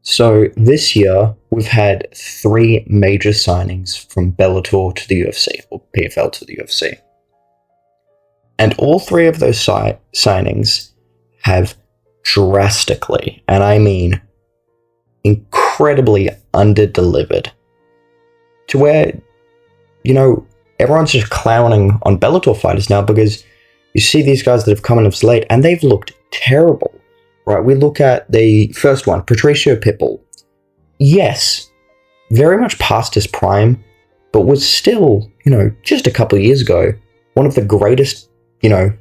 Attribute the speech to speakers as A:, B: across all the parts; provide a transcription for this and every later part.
A: So this year, we've had three major signings from Bellator to the UFC, or PFL to the UFC. And all three of those signings have drastically, and I mean incredibly, underdelivered. To where, everyone's just clowning on Bellator fighters now because you see these guys that have come in as late and they've looked terrible. Right, we look at the first one, Patricio Pitbull. Yes, very much past his prime, but was still, just a couple of years ago, one of the greatest, or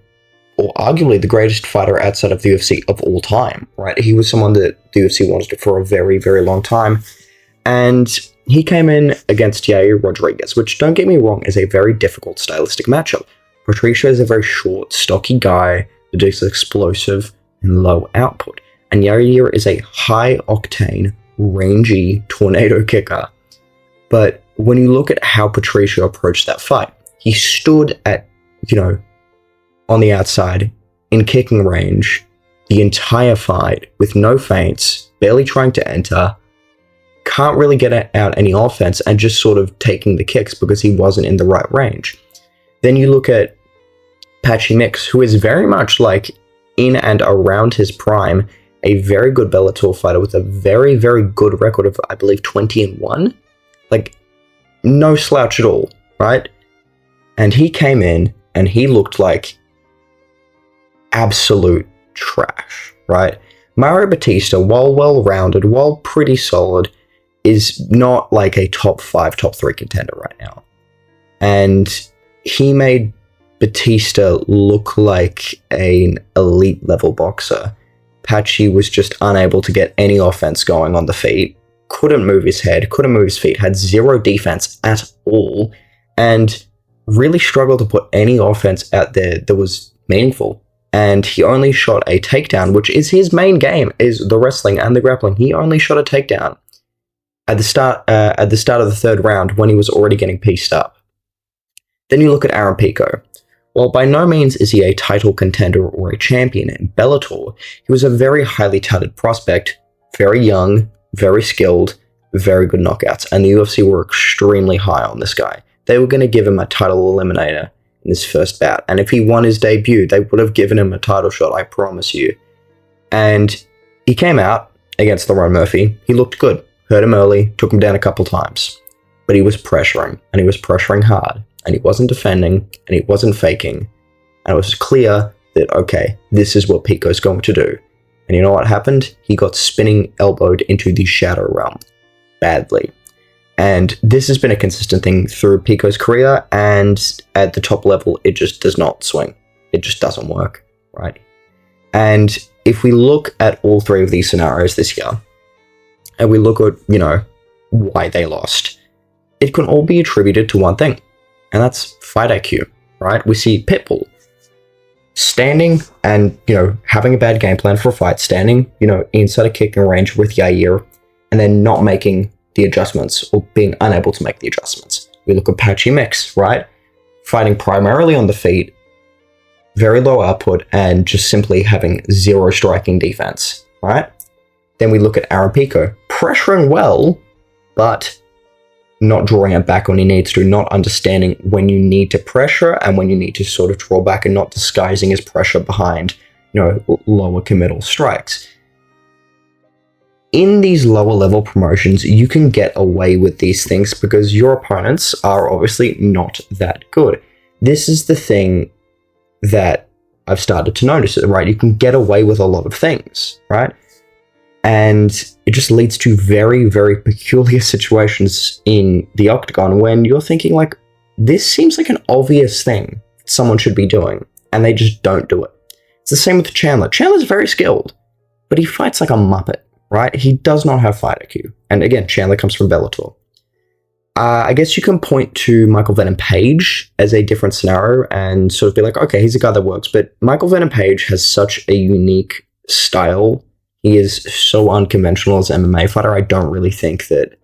A: arguably the greatest fighter outside of the UFC of all time, right? He was someone that the UFC wanted for a very, very long time. And he came in against Yair Rodriguez, which, don't get me wrong, is a very difficult stylistic matchup. Patricio is a very short, stocky guy that is explosive and low output. And Yair is a high-octane, rangy tornado kicker. But when you look at how Patricio approached that fight, he stood at, on the outside, in kicking range, the entire fight, with no feints, barely trying to enter, can't really get out any offense, and just sort of taking the kicks because he wasn't in the right range. Then you look at Patchy Mix, who is very much like in and around his prime, a very good Bellator fighter with a very, very good record of, I believe, 20-1. Like, no slouch at all, right? And he came in and he looked like absolute trash, right? Mario Batista, while well-rounded, while pretty solid, is not like a top 5, top 3 contender right now. And he made Batista look like an elite level boxer. Patchy was just unable to get any offense going on the feet, couldn't move his head, couldn't move his feet, had zero defense at all, and really struggled to put any offense out there that was meaningful. And he only shot a takedown, which is his main game, is the wrestling and the grappling. He only shot a takedown at the start of the third round when he was already getting pieced up. Then you look at Aaron Pico. While by no means is he a title contender or a champion in Bellator, he was a very highly touted prospect, very young, very skilled, very good knockouts, and the UFC were extremely high on this guy. They were going to give him a title eliminator in his first bout, and if he won his debut, they would have given him a title shot, I promise you. And he came out against Lerone Murphy. He looked good, hurt him early, took him down a couple times, but he was pressuring, and he was pressuring hard. And he wasn't defending, and he wasn't faking. And it was clear that, okay, this is what Pico's going to do. And you know what happened? He got spinning elbowed into the shadow realm. Badly. And this has been a consistent thing through Pico's career, and at the top level, it just does not swing. It just doesn't work, right? And if we look at all three of these scenarios this year, and we look at, why they lost, it can all be attributed to one thing. And that's fight IQ, right? We see Pitbull standing and, having a bad game plan for a fight, standing, inside a kicking range with Yair, and then not making the adjustments or being unable to make the adjustments. We look at Patchy Mix, right? Fighting primarily on the feet, very low output, and just simply having zero striking defense, right? Then we look at Aaron Pico, pressuring well, but not drawing it back when he needs to, not understanding when you need to pressure and when you need to sort of draw back, and not disguising his pressure behind, lower committal strikes. In these lower level promotions, you can get away with these things because your opponents are obviously not that good. This is the thing that I've started to notice, right? You can get away with a lot of things, right? And it just leads to very, very peculiar situations in the octagon when you're thinking, like, this seems like an obvious thing someone should be doing, and they just don't do it. It's the same with Chandler. Chandler's very skilled, but he fights like a muppet, right? He does not have fight IQ. And again, Chandler comes from Bellator. I guess you can point to Michael Venom Page as a different scenario and sort of be like, okay, he's a guy that works, but Michael Venom Page has such a unique style. He is so unconventional as an MMA fighter. I don't really think that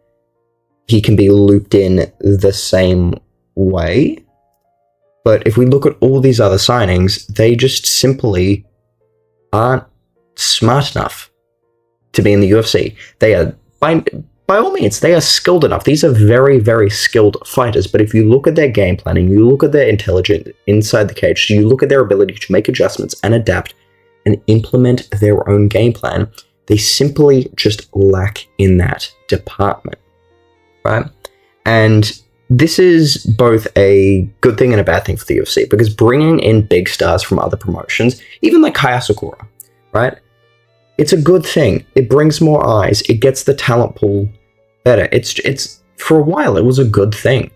A: he can be looped in the same way. But if we look at all these other signings, they just simply aren't smart enough. to be in the UFC. They are, by all means, they are skilled enough. These are very, very skilled fighters. But if you look at their game planning, you look at their intelligence inside the cage, you look at their ability to make adjustments and adapt and implement their own game plan, they simply just lack in that department, right? And this is both a good thing and a bad thing for the UFC, because bringing in big stars from other promotions, even like Kaya Sakura, right? It's a good thing. It brings more eyes. It gets the talent pool better. It's for a while, it was a good thing.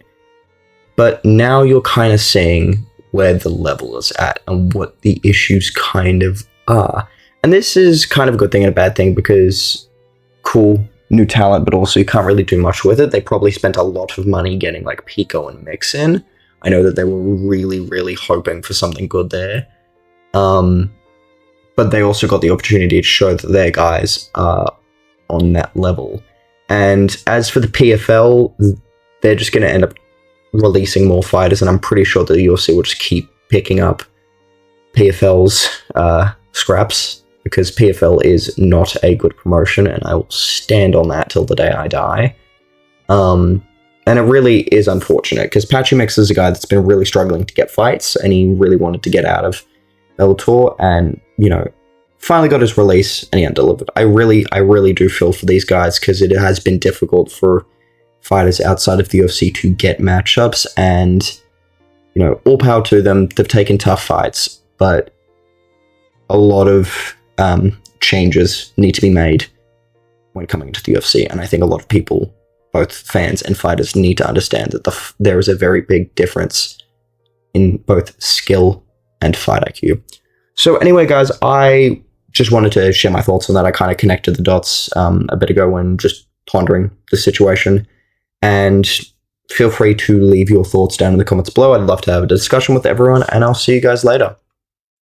A: But now you're kind of seeing where the level is at and what the issues kind of are. And this is kind of a good thing and a bad thing, because cool, new talent, but also you can't really do much with it. They probably spent a lot of money getting like Pico and Mix in. I know that they were really, really hoping for something good there. But they also got the opportunity to show that their guys are on that level. And as for the PFL, they're just going to end up releasing more fighters, and I'm pretty sure that the UFC will just keep picking up PFL's scraps, because PFL is not a good promotion, and I will stand on that till the day I die. And it really is unfortunate, because Patchy Mix is a guy that's been really struggling to get fights, and he really wanted to get out of Bellator, and, you know, finally got his release, and he undelivered. I really do feel for these guys, because it has been difficult for fighters outside of the UFC to get matchups, and, you know, all power to them. They've taken tough fights, but a lot of changes need to be made when coming into the UFC, and I think a lot of people, both fans and fighters, need to understand that there is a very big difference in both skill and fight IQ. So anyway, guys, I just wanted to share my thoughts on that. I kind of connected the dots a bit ago when just pondering the situation, and feel free to leave your thoughts down in the comments below. I'd love to have a discussion with everyone, and I'll see you guys later.